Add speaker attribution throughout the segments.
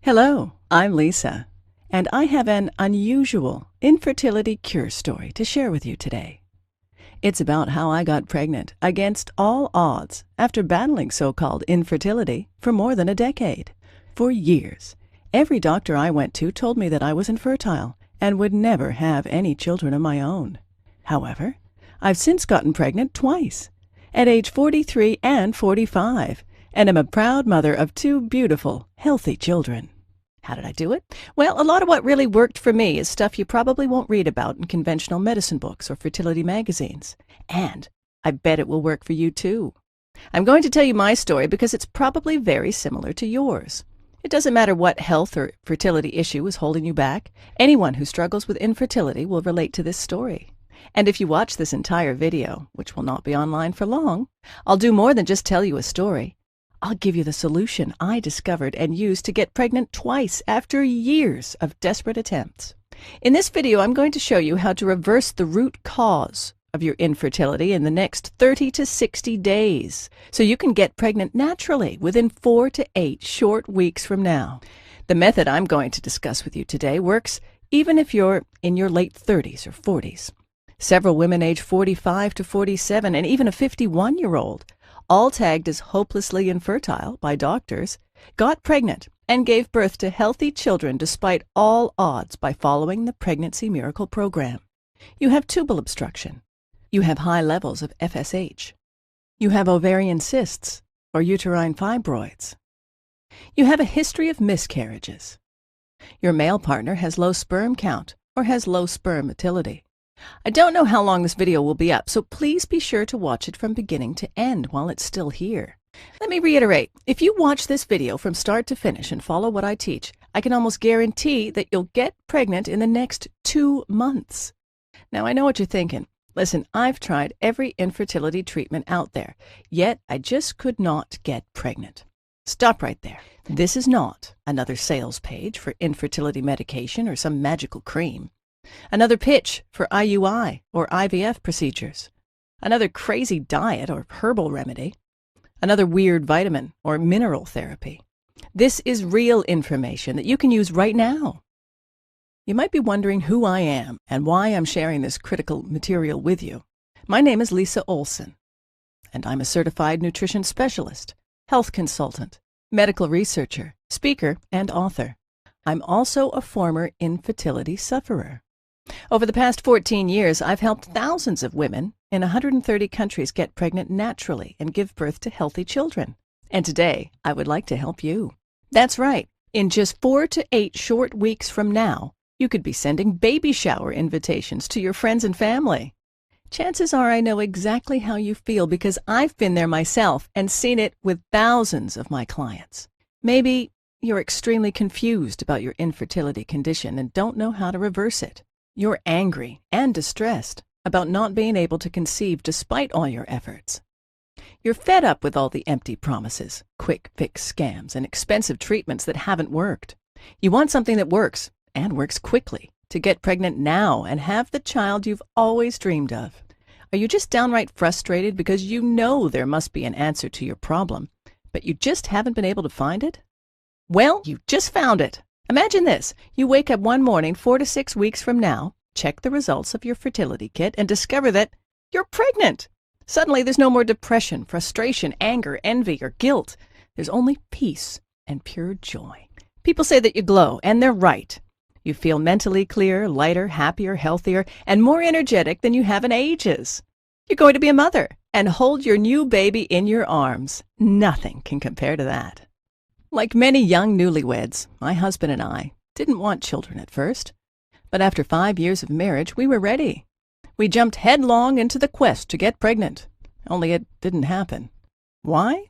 Speaker 1: Hello, I'm Lisa, and I have an unusual infertility cure story to share with you today. It's about how I got pregnant against all odds after battling so-called infertility for more than a decade. For years, every doctor I went to told me that I was infertile and would never have any children of my own. However, I've since gotten pregnant twice, at age 43 and 45, and am a proud mother of two beautiful, healthy children. How did I do it? Well, a lot of what really worked for me is stuff you probably won't read about in conventional medicine books or fertility magazines. And I bet it will work for you too. I'm going to tell you my story because it's probably very similar to yours. It doesn't matter what health or fertility issue is holding you back. Anyone who struggles with infertility will relate to this story. And if you watch this entire video, which will not be online for long, I'll do more than just tell you a story. I'll give you the solution I discovered and used to get pregnant twice after years of desperate attempts. In this video, I'm going to show you how to reverse the root cause of your infertility in the next 30 to 60 days, so you can get pregnant naturally within 4 to 8 short weeks from now. The method I'm going to discuss with you today works even if you're in your late 30s or 40s. Several women age 45 to 47 and even a 51-year-old, all tagged as hopelessly infertile by doctors, got pregnant and gave birth to healthy children despite all odds by following the Pregnancy Miracle program. You have tubal obstruction. You have high levels of FSH. You have ovarian cysts or uterine fibroids. You have a history of miscarriages. Your male partner has low sperm count or has low sperm motility. I don't know how long this video will be up, so please be sure to watch it from beginning to end while it's still here. Let me reiterate, if you watch this video from start to finish and follow what I teach, I can almost guarantee that you'll get pregnant in the next 2 months. Now, I know what you're thinking. Listen, I've tried every infertility treatment out there, yet I just could not get pregnant. Stop right there. This is not another sales page for infertility medication or some magical cream. Another pitch for IUI or IVF procedures. Another crazy diet or herbal remedy. Another weird vitamin or mineral therapy. This is real information that you can use right now. You might be wondering who I am and why I'm sharing this critical material with you. My name is Lisa Olson, and I'm a certified nutrition specialist, health consultant, medical researcher, speaker, and author. I'm also a former infertility sufferer. Over the past 14 years, I've helped thousands of women in 130 countries get pregnant naturally and give birth to healthy children. And today, I would like to help you. That's right. In just 4 to 8 short weeks from now, you could be sending baby shower invitations to your friends and family. Chances are I know exactly how you feel because I've been there myself and seen it with thousands of my clients. Maybe you're extremely confused about your infertility condition and don't know how to reverse it. You're angry and distressed about not being able to conceive despite all your efforts. You're fed up with all the empty promises, quick fix scams, and expensive treatments that haven't worked. You want something that works, and works quickly, to get pregnant now and have the child you've always dreamed of. Are you just downright frustrated because you know there must be an answer to your problem, but you just haven't been able to find it? Well, you just found it. Imagine this. You wake up one morning 4 to 6 weeks from now, check the results of your fertility kit, and discover that you're pregnant. Suddenly, there's no more depression, frustration, anger, envy, or guilt. There's only peace and pure joy. People say that you glow, and they're right. You feel mentally clearer, lighter, happier, healthier, and more energetic than you have in ages. You're going to be a mother and hold your new baby in your arms. Nothing can compare to that. Like many young newlyweds, my husband and I didn't want children at first. But after 5 years of marriage, we were ready. We jumped headlong into the quest to get pregnant. Only it didn't happen. Why?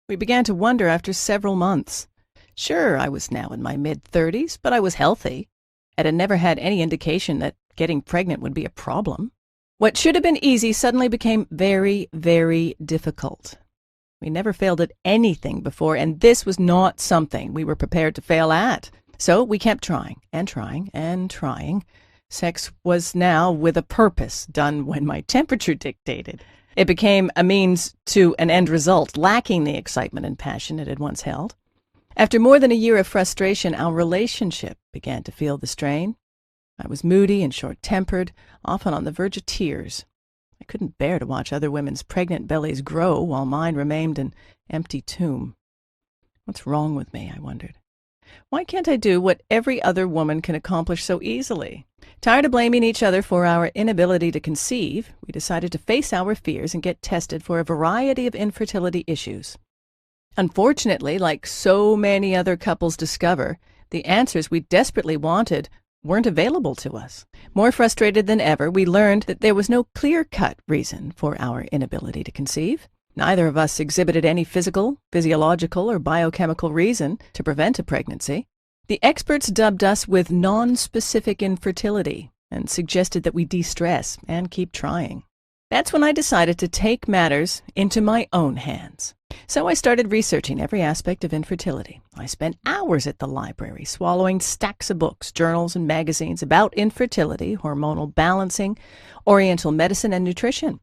Speaker 1: We began to wonder after several months. Sure, I was now in my mid-30s, but I was healthy, and had never had any indication that getting pregnant would be a problem. What should have been easy suddenly became very, very difficult. We never failed at anything before, and this was not something we were prepared to fail at. So we kept trying and trying and trying. Sex was now with a purpose, done when my temperature dictated. It became a means to an end result, lacking the excitement and passion it had once held. After more than a year of frustration, our relationship began to feel the strain. I was moody and short-tempered, often on the verge of tears. I couldn't bear to watch other women's pregnant bellies grow while mine remained an empty tomb. What's wrong with me, I wondered. Why can't I do what every other woman can accomplish so easily? Tired of blaming each other for our inability to conceive, we decided to face our fears and get tested for a variety of infertility issues. Unfortunately, like so many other couples discover, the answers we desperately wanted weren't available to us. More frustrated than ever, we learned that there was no clear-cut reason for our inability to conceive. Neither of us exhibited any physical, physiological, or biochemical reason to prevent a pregnancy. The experts dubbed us with non-specific infertility and suggested that we de-stress and keep trying. That's when I decided to take matters into my own hands. So I started researching every aspect of infertility. I spent hours at the library, swallowing stacks of books, journals, and magazines about infertility, hormonal balancing, oriental medicine, and nutrition.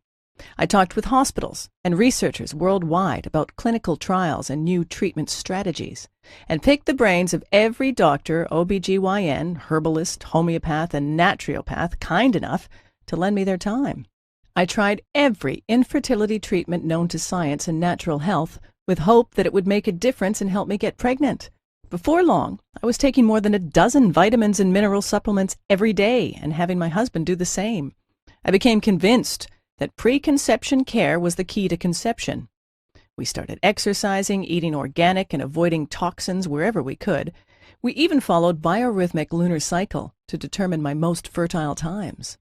Speaker 1: I talked with hospitals and researchers worldwide about clinical trials and new treatment strategies, and picked the brains of every doctor, OBGYN, herbalist, homeopath, and naturopath kind enough to lend me their time. I tried every infertility treatment known to science and natural health with hope that it would make a difference and help me get pregnant. Before long, I was taking more than a dozen vitamins and mineral supplements every day and having my husband do the same. I became convinced that preconception care was the key to conception. We started exercising, eating organic, and avoiding toxins wherever we could. We even followed biorhythmic lunar cycle to determine my most fertile times.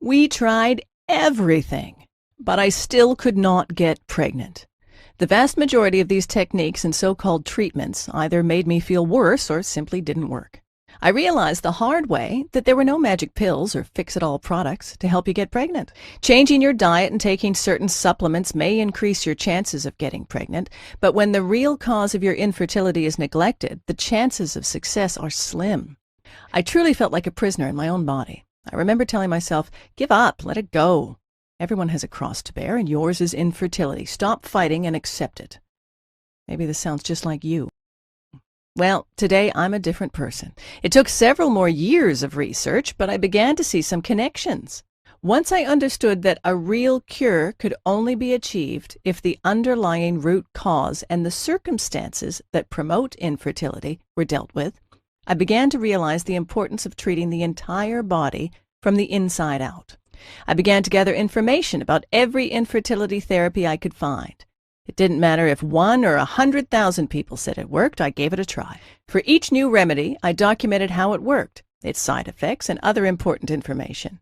Speaker 1: We tried everything, but I still could not get pregnant. The vast majority of these techniques and so-called treatments either made me feel worse or simply didn't work. I realized the hard way that there were no magic pills or fix-it-all products to help you get pregnant. Changing your diet and taking certain supplements may increase your chances of getting pregnant, but when the real cause of your infertility is neglected, the chances of success are slim. I truly felt like a prisoner in my own body. I remember telling myself, give up, let it go. Everyone has a cross to bear, and yours is infertility. Stop fighting and accept it. Maybe this sounds just like you. Well, today I'm a different person. It took several more years of research, but I began to see some connections. Once I understood that a real cure could only be achieved if the underlying root cause and the circumstances that promote infertility were dealt with, I began to realize the importance of treating the entire body from the inside out. I began to gather information about every infertility therapy I could find. It didn't matter if 1 or 100,000 people said it worked, I gave it a try. For each new remedy, I documented how it worked, its side effects, and other important information.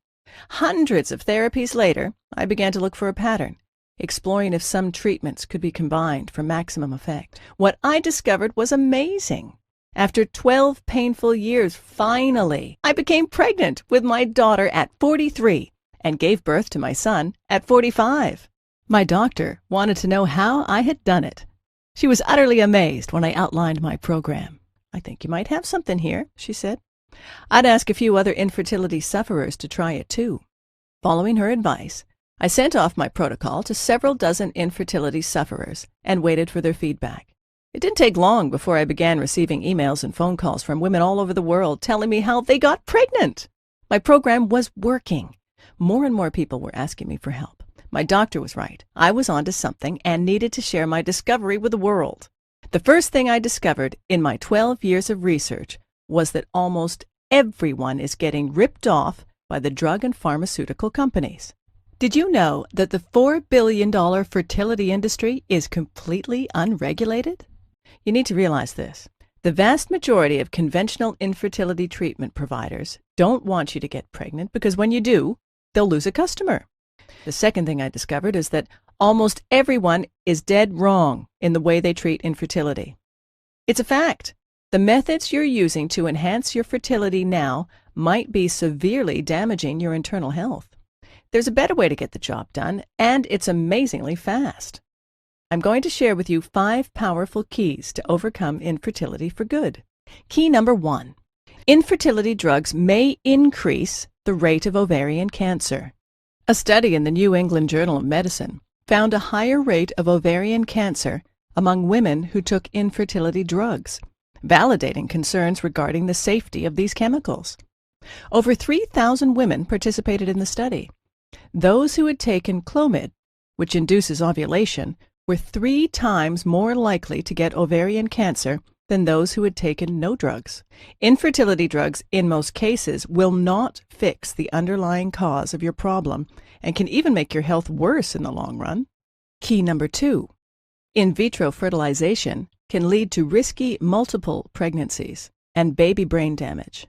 Speaker 1: Hundreds of therapies later, I began to look for a pattern, exploring if some treatments could be combined for maximum effect. What I discovered was amazing. After 12 painful years, finally, I became pregnant with my daughter at 43 and gave birth to my son at 45. My doctor wanted to know how I had done it. She was utterly amazed when I outlined my program. I think you might have something here, she said. I'd ask a few other infertility sufferers to try it too. Following her advice, I sent off my protocol to several dozen infertility sufferers and waited for their feedback. It didn't take long before I began receiving emails and phone calls from women all over the world telling me how they got pregnant. My program was working. More and more people were asking me for help. My doctor was right. I was onto something and needed to share my discovery with the world. The first thing I discovered in my 12 years of research was that almost everyone is getting ripped off by the drug and pharmaceutical companies. Did you know that the $4 billion fertility industry is completely unregulated? You need to realize this. The vast majority of conventional infertility treatment providers don't want you to get pregnant because when you do, they'll lose a customer. The second thing I discovered is that almost everyone is dead wrong in the way they treat infertility. It's a fact. The methods you're using to enhance your fertility now might be severely damaging your internal health. There's a better way to get the job done, and it's amazingly fast. I'm going to share with you 5 powerful keys to overcome infertility for good. Key number 1. Infertility drugs may increase the rate of ovarian cancer. A study in the New England Journal of Medicine found a higher rate of ovarian cancer among women who took infertility drugs, validating concerns regarding the safety of these chemicals. Over 3,000 women participated in the study. Those who had taken Clomid, which induces ovulation, were 3 times more likely to get ovarian cancer than those who had taken no drugs. Infertility drugs, in most cases, will not fix the underlying cause of your problem and can even make your health worse in the long run. Key number 2. In vitro fertilization can lead to risky multiple pregnancies and baby brain damage.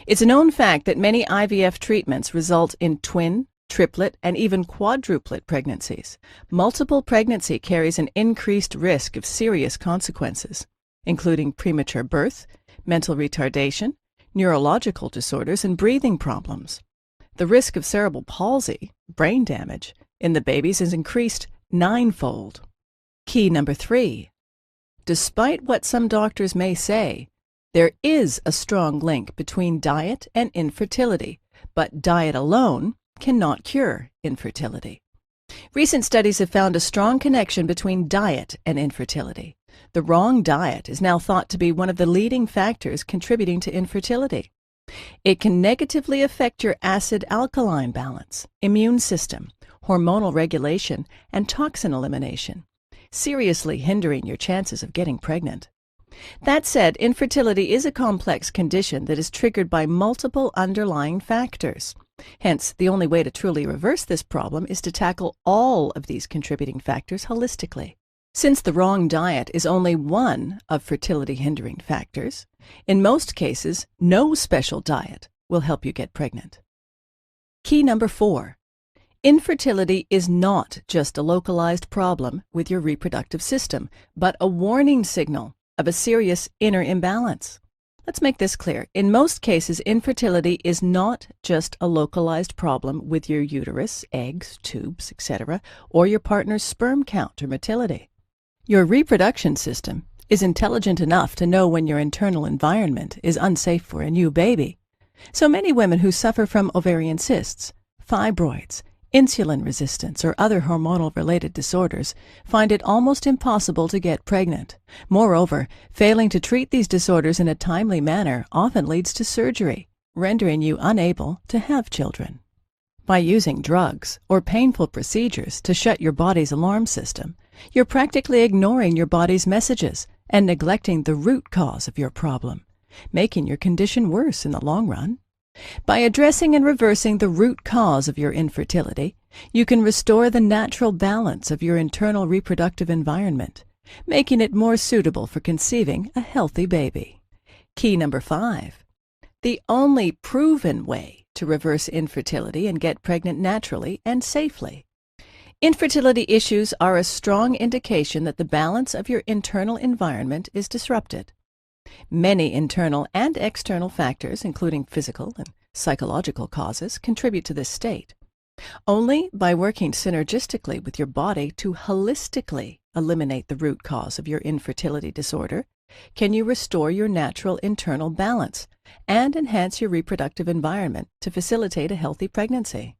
Speaker 1: It's a known fact that many IVF treatments result in twin, triplet, and even quadruplet pregnancies. Multiple pregnancy carries an increased risk of serious consequences, including premature birth, mental retardation, neurological disorders, and breathing problems. The risk of cerebral palsy, brain damage, in the babies is increased 9-fold. Key number 3. Despite what some doctors may say, there is a strong link between diet and infertility, but diet alone cannot cure infertility. Recent studies have found a strong connection between diet and infertility. The wrong diet is now thought to be one of the leading factors contributing to infertility. It can negatively affect your acid-alkaline balance, immune system, hormonal regulation, and toxin elimination, seriously hindering your chances of getting pregnant. That said, infertility is a complex condition that is triggered by multiple underlying factors. Hence, the only way to truly reverse this problem is to tackle all of these contributing factors holistically. Since the wrong diet is only one of fertility-hindering factors, in most cases, no special diet will help you get pregnant. Key number 4. Infertility is not just a localized problem with your reproductive system, but a warning signal of a serious inner imbalance. Let's make this clear. In most cases, infertility is not just a localized problem with your uterus, eggs, tubes, etc., or your partner's sperm count or motility. Your reproduction system is intelligent enough to know when your internal environment is unsafe for a new baby. So many women who suffer from ovarian cysts, fibroids, insulin resistance, or other hormonal-related disorders find it almost impossible to get pregnant. Moreover, failing to treat these disorders in a timely manner often leads to surgery, rendering you unable to have children. By using drugs or painful procedures to shut your body's alarm system, you're practically ignoring your body's messages and neglecting the root cause of your problem, making your condition worse in the long run. By addressing and reversing the root cause of your infertility, you can restore the natural balance of your internal reproductive environment, making it more suitable for conceiving a healthy baby. Key number 5. The only proven way to reverse infertility and get pregnant naturally and safely. Infertility issues are a strong indication that the balance of your internal environment is disrupted. Many internal and external factors, including physical and psychological causes, contribute to this state. Only by working synergistically with your body to holistically eliminate the root cause of your infertility disorder can you restore your natural internal balance and enhance your reproductive environment to facilitate a healthy pregnancy.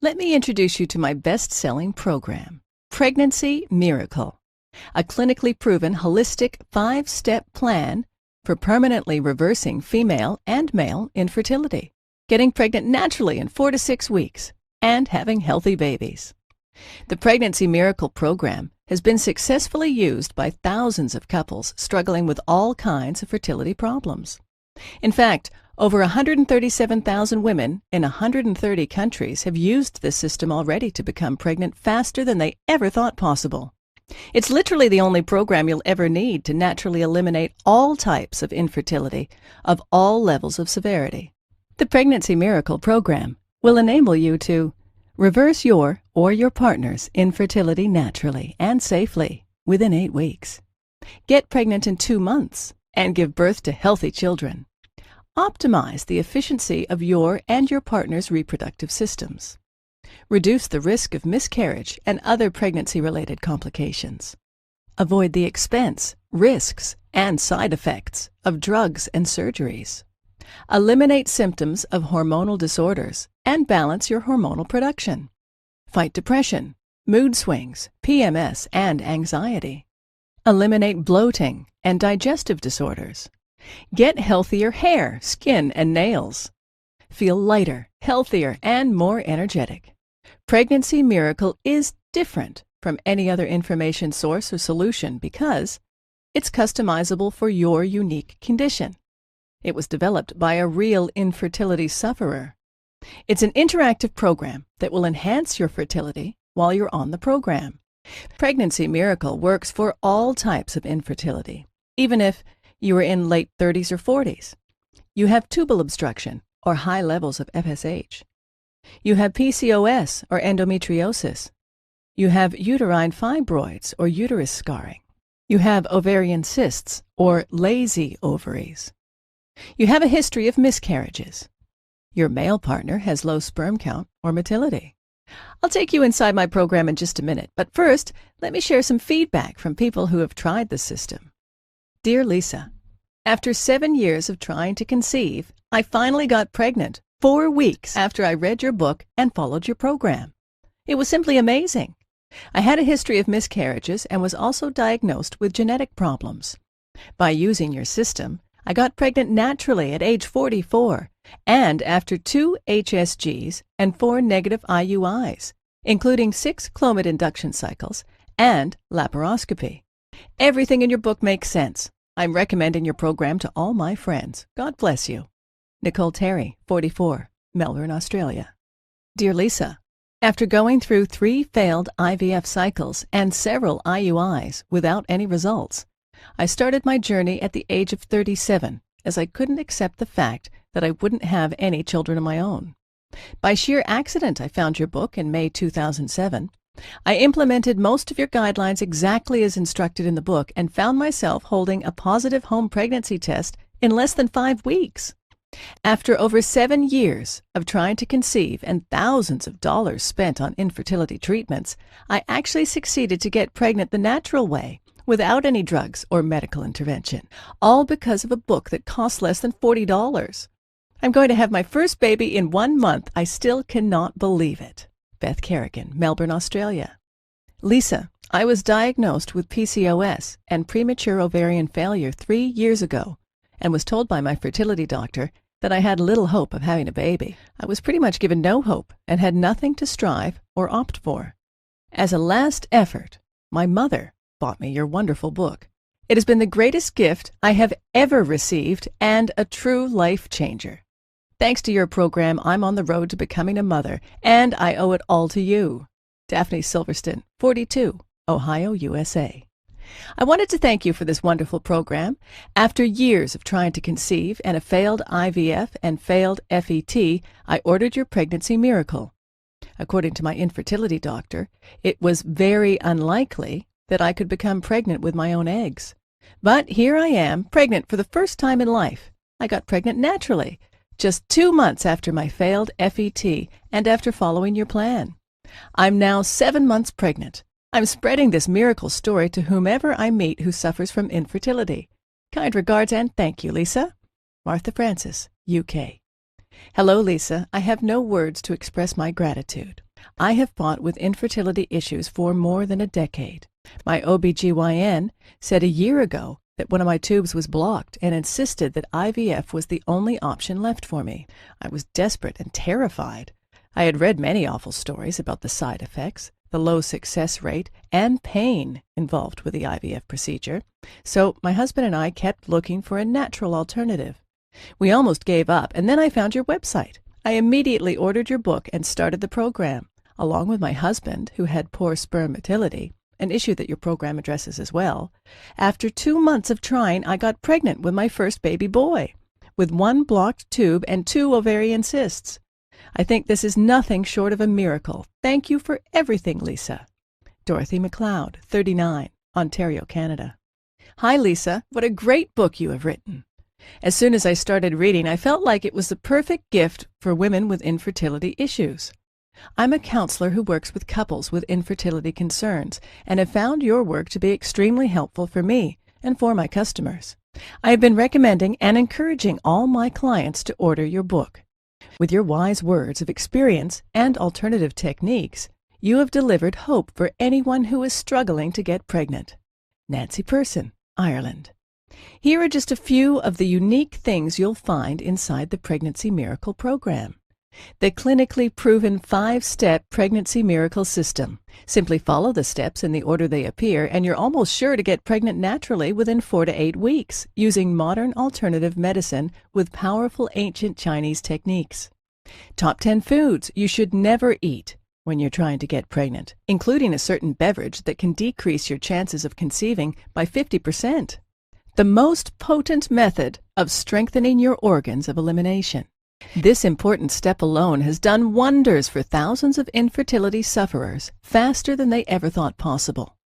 Speaker 1: Let me introduce you to my best-selling program, Pregnancy Miracle, a clinically proven holistic 5-step plan for permanently reversing female and male infertility, getting pregnant naturally in 4 to 6 weeks, and having healthy babies. The Pregnancy Miracle program has been successfully used by thousands of couples struggling with all kinds of fertility problems. In fact, over 137,000 women in 130 countries have used this system already to become pregnant faster than they ever thought possible. It's literally the only program you'll ever need to naturally eliminate all types of infertility of all levels of severity. The Pregnancy Miracle program will enable you to reverse your or your partner's infertility naturally and safely within 8 weeks. Get pregnant in 2 months and give birth to healthy children. Optimize the efficiency of your and your partner's reproductive systems. Reduce the risk of miscarriage and other pregnancy-related complications. Avoid the expense, risks, and side effects of drugs and surgeries. Eliminate symptoms of hormonal disorders and balance your hormonal production. Fight depression, mood swings, PMS, and anxiety. Eliminate bloating and digestive disorders. Get healthier hair, skin, and nails. Feel lighter, healthier, and more energetic. Pregnancy Miracle is different from any other information source or solution because it's customizable for your unique condition. It was developed by a real infertility sufferer. It's an interactive program that will enhance your fertility while you're on the program. Pregnancy Miracle works for all types of infertility, even if you are in late 30s or 40s. You have tubal obstruction or high levels of FSH. You have PCOS or endometriosis. You have uterine fibroids or uterus scarring. You have ovarian cysts or lazy ovaries. You have a history of miscarriages. Your male partner has low sperm count or motility. I'll take you inside my program in just a minute, but first, let me share some feedback from people who have tried the system. Dear Lisa, after 7 years of trying to conceive, I finally got pregnant 4 weeks after I read your book and followed your program. It was simply amazing. I had a history of miscarriages and was also diagnosed with genetic problems. By using your system, I got pregnant naturally at age 44 and after 2 HSGs and 4 negative IUIs, including 6 Clomid induction cycles and laparoscopy. Everything in your book makes sense. I'm recommending your program to all my friends. God bless you. Nicole Terry, 44, Melbourne, Australia. Dear Lisa, after going through 3 failed IVF cycles and several IUIs without any results, I started my journey at the age of 37 as I couldn't accept the fact that I wouldn't have any children of my own. By sheer accident, I found your book in May 2007. I implemented most of your guidelines exactly as instructed in the book and found myself holding a positive home pregnancy test in less than 5 weeks. After over 7 years of trying to conceive and thousands of dollars spent on infertility treatments, I actually succeeded to get pregnant the natural way, without any drugs or medical intervention, all because of a book that cost less than $40. I'm going to have my first baby in 1 month. I still cannot believe it. Beth Kerrigan, Melbourne, Australia. Lisa, I was diagnosed with PCOS and premature ovarian failure 3 years ago and was told by my fertility doctor that I had little hope of having a baby. I was pretty much given no hope and had nothing to strive or opt for. As a last effort, my mother bought me your wonderful book. It has been the greatest gift I have ever received and a true life changer. Thanks to your program, I'm on the road to becoming a mother, and I owe it all to you. Daphne Silverston, 42, Ohio, USA. I wanted to thank you for this wonderful program. After years of trying to conceive and a failed IVF and failed FET, I ordered your Pregnancy Miracle. According to my infertility doctor, it was very unlikely that I could become pregnant with my own eggs. But here I am, pregnant for the first time in life. I got pregnant naturally, just 2 months after my failed FET and after following your plan. I'm now 7 months pregnant. I'm spreading this miracle story to whomever I meet who suffers from infertility. Kind regards and thank you, Lisa. Martha Francis, UK. Hello, Lisa. I have no words to express my gratitude. I have fought with infertility issues for more than a decade. My OBGYN said a year ago that one of my tubes was blocked and insisted that IVF was the only option left for me. I was desperate and terrified. I had read many awful stories about the side effects, the low success rate, and pain involved with the IVF procedure, so my husband and I kept looking for a natural alternative. We almost gave up, and then I found your website. I immediately ordered your book and started the program, along with my husband, who had poor sperm motility, an issue that your program addresses as well. After 2 months of trying, I got pregnant with my first baby boy, with 1 blocked tube and 2 ovarian cysts. I think this is nothing short of a miracle. Thank you for everything, Lisa. Dorothy McLeod, 39, Ontario, Canada. Hi, Lisa. What a great book you have written. As soon as I started reading, I felt like it was the perfect gift for women with infertility issues. I'm a counselor who works with couples with infertility concerns and have found your work to be extremely helpful for me and for my customers. I have been recommending and encouraging all my clients to order your book. With your wise words of experience and alternative techniques, you have delivered hope for anyone who is struggling to get pregnant. Nancy Person, Ireland. Here are just a few of the unique things you'll find inside the Pregnancy Miracle program. The clinically proven 5-step Pregnancy Miracle system. Simply follow the steps in the order they appear, and you're almost sure to get pregnant naturally within 4 to 8 weeks, using modern alternative medicine with powerful ancient Chinese techniques. Top 10 foods you should never eat when you're trying to get pregnant, including a certain beverage that can decrease your chances of conceiving by 50%. The most potent method of strengthening your organs of elimination. This important step alone has done wonders for thousands of infertility sufferers faster than they ever thought possible.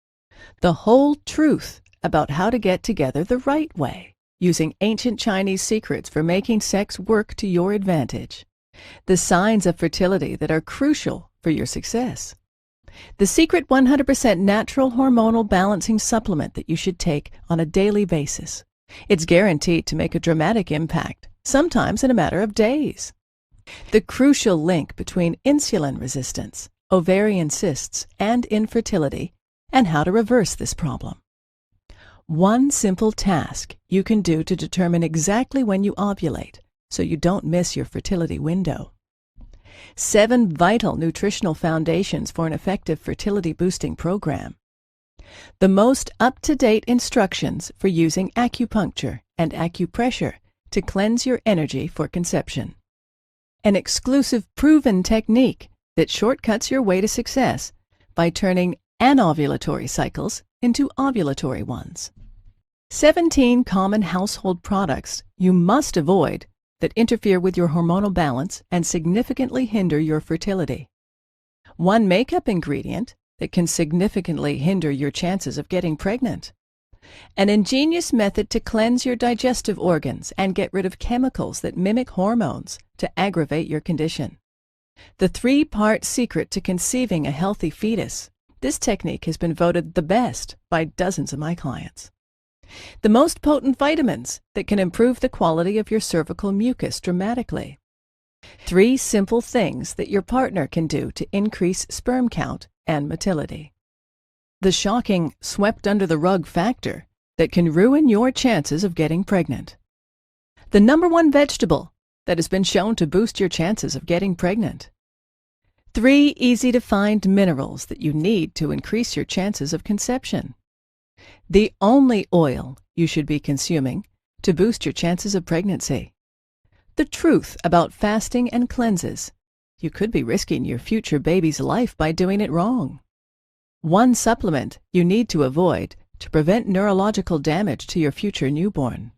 Speaker 1: The whole truth about how to get together the right way, using ancient Chinese secrets for making sex work to your advantage. The signs of fertility that are crucial for your success. The secret 100% natural hormonal balancing supplement that you should take on a daily basis. It's guaranteed to make a dramatic impact, sometimes in a matter of days. The crucial link between insulin resistance, ovarian cysts, and infertility, and how to reverse this problem. One simple task you can do to determine exactly when you ovulate, so you don't miss your fertility window. 7 vital nutritional foundations for an effective fertility-boosting program. The most up-to-date instructions for using acupuncture and acupressure to cleanse your energy for conception. An exclusive proven technique that shortcuts your way to success by turning anovulatory cycles into ovulatory ones. 17 common household products you must avoid that interfere with your hormonal balance and significantly hinder your fertility. 1 makeup ingredient that can significantly hinder your chances of getting pregnant. An ingenious method to cleanse your digestive organs and get rid of chemicals that mimic hormones to aggravate your condition. The 3-part secret to conceiving a healthy fetus. This technique has been voted the best by dozens of my clients. The most potent vitamins that can improve the quality of your cervical mucus dramatically. 3 simple things that your partner can do to increase sperm count and motility. The shocking swept-under-the-rug factor that can ruin your chances of getting pregnant. The #1 vegetable that has been shown to boost your chances of getting pregnant. 3 easy-to-find minerals that you need to increase your chances of conception. The only oil you should be consuming to boost your chances of pregnancy. The truth about fasting and cleanses. You could be risking your future baby's life by doing it wrong. 1 supplement you need to avoid to prevent neurological damage to your future newborn.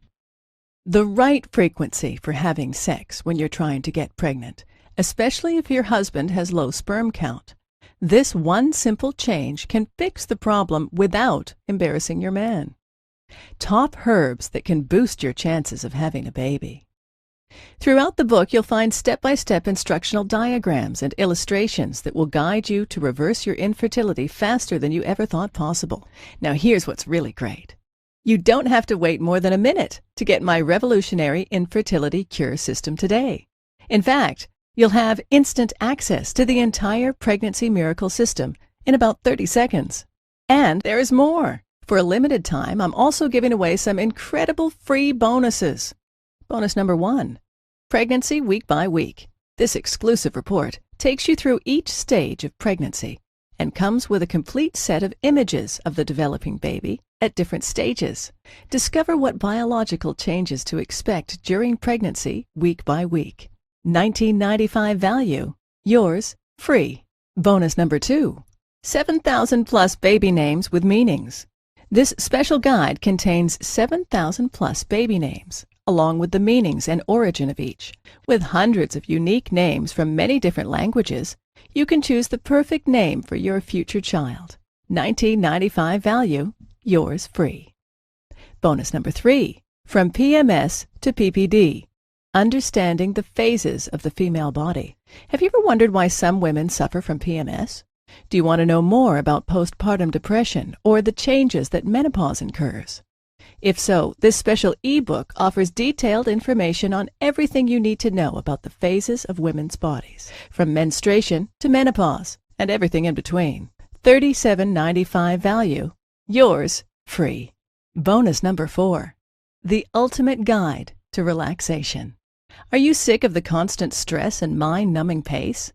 Speaker 1: The right frequency for having sex when you're trying to get pregnant, especially if your husband has low sperm count. This 1 simple change can fix the problem without embarrassing your man. Top herbs that can boost your chances of having a baby. Throughout the book, you'll find step-by-step instructional diagrams and illustrations that will guide you to reverse your infertility faster than you ever thought possible. Now here's what's really great. You don't have to wait more than a minute to get my revolutionary infertility cure system today. In fact, you'll have instant access to the entire Pregnancy Miracle system in about 30 seconds. And there is more. For a limited time, I'm also giving away some incredible free bonuses. Bonus #1, Pregnancy Week by Week. This exclusive report takes you through each stage of pregnancy and comes with a complete set of images of the developing baby at different stages. Discover what biological changes to expect during pregnancy week by week. $19.95 value. Yours free. Bonus #2, 7,000 plus baby names with meanings. This special guide contains 7,000 plus baby names, along with the meanings and origin of each. With hundreds of unique names from many different languages, you can choose the perfect name for your future child. $19.95 value. Yours free. Bonus #3, From PMS to PPD. Understanding the phases of the female body. Have you ever wondered why some women suffer from PMS? Do you want to know more about postpartum depression or the changes that menopause incurs? If so, this special ebook offers detailed information on everything you need to know about the phases of women's bodies, from menstruation to menopause and everything in between. $37.95 value. Yours free. Bonus number 4. The ultimate guide to relaxation. Are you sick of the constant stress and mind-numbing pace?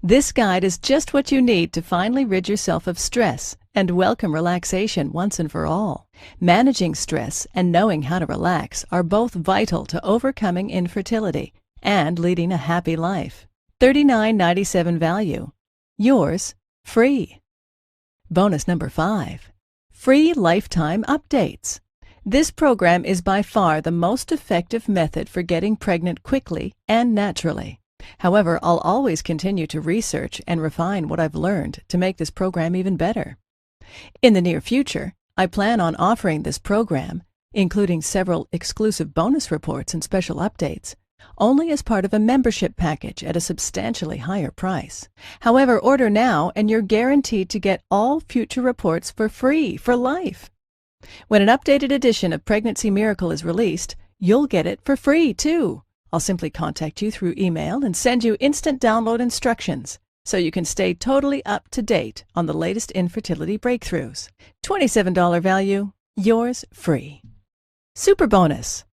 Speaker 1: This guide is just what you need to finally rid yourself of stress and welcome relaxation once and for all. Managing stress and knowing how to relax are both vital to overcoming infertility and leading a happy life. $39.97 value. Yours free. Bonus number 5. Free lifetime updates. This program is by far the most effective method for getting pregnant quickly and naturally. However, I'll always continue to research and refine what I've learned to make this program even better. In the near future, I plan on offering this program, including several exclusive bonus reports and special updates, only as part of a membership package at a substantially higher price. However, order now and you're guaranteed to get all future reports for free for life. When an updated edition of Pregnancy Miracle is released, you'll get it for free too. I'll simply contact you through email and send you instant download instructions so you can stay totally up to date on the latest infertility breakthroughs. $27 value, yours free. Super bonus.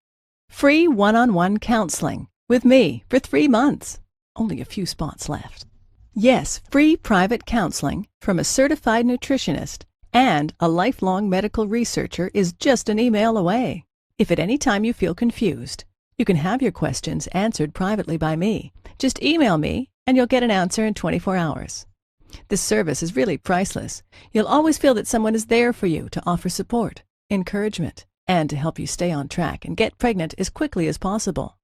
Speaker 1: Free one-on-one counseling with me for 3 months. Only a few spots left. Yes, free private counseling from a certified nutritionist and a lifelong medical researcher is just an email away. If at any time you feel confused, you can have your questions answered privately by me. Just email me and you'll get an answer in 24 hours. This service is really priceless. You'll always feel that someone is there for you to offer support, encouragement, and to help you stay on track and get pregnant as quickly as possible.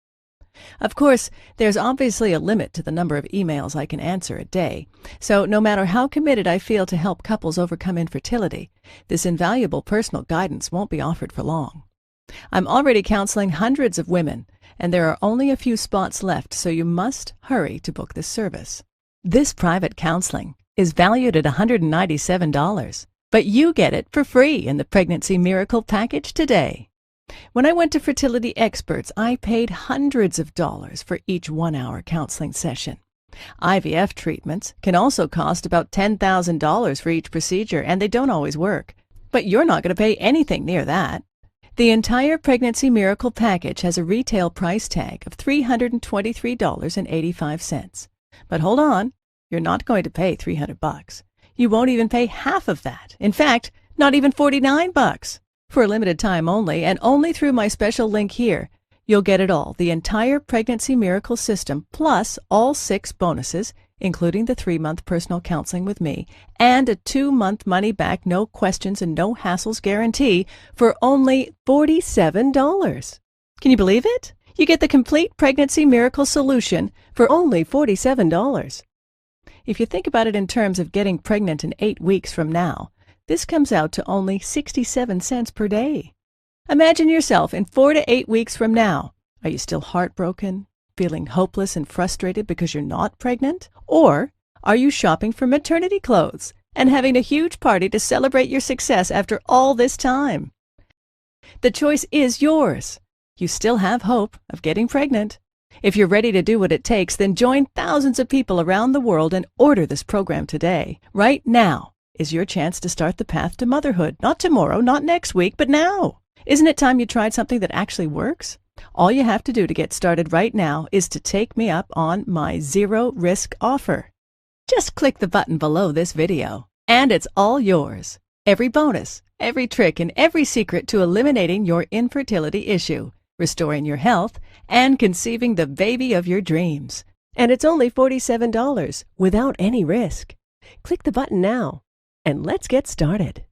Speaker 1: Of course, there's obviously a limit to the number of emails I can answer a day, so no matter how committed I feel to help couples overcome infertility, this invaluable personal guidance won't be offered for long. I'm already counseling hundreds of women, and there are only a few spots left, so you must hurry to book this service. This private counseling is valued at $197, but you get it for free in the Pregnancy Miracle package today. When I went to fertility experts, I paid hundreds of dollars for each 1-hour counseling session. IVF treatments can also cost about $10,000 for each procedure, and they don't always work. But you're not going to pay anything near that. The entire Pregnancy Miracle package has a retail price tag of $323.85. But hold on, you're not going to pay $300. You won't even pay half of that. In fact, not even $49. For a limited time only, and only through my special link here, you'll get it all, the entire Pregnancy Miracle system, plus all 6 bonuses, including the 3-month personal counseling with me, and a 2-month money-back, no questions and no hassles guarantee for only $47. Can you believe it? You get the complete Pregnancy Miracle solution for only $47. If you think about it in terms of getting pregnant in 8 weeks from now, this comes out to only 67 cents per day. Imagine yourself in 4 to 8 weeks from now. Are you still heartbroken, feeling hopeless and frustrated because you're not pregnant? Or are you shopping for maternity clothes and having a huge party to celebrate your success after all this time? The choice is yours. You still have hope of getting pregnant. If you're ready to do what it takes, then join thousands of people around the world and order this program today. Right now is your chance to start the path to motherhood. Not tomorrow, not next week, but now. Isn't it time you tried something that actually works? All you have to do to get started right now is to take me up on my zero-risk offer. Just click the button below this video, and it's all yours. Every bonus, every trick, and every secret to eliminating your infertility issue, restoring your health, and conceiving the baby of your dreams. And it's only $47 without any risk. Click the button now, and let's get started.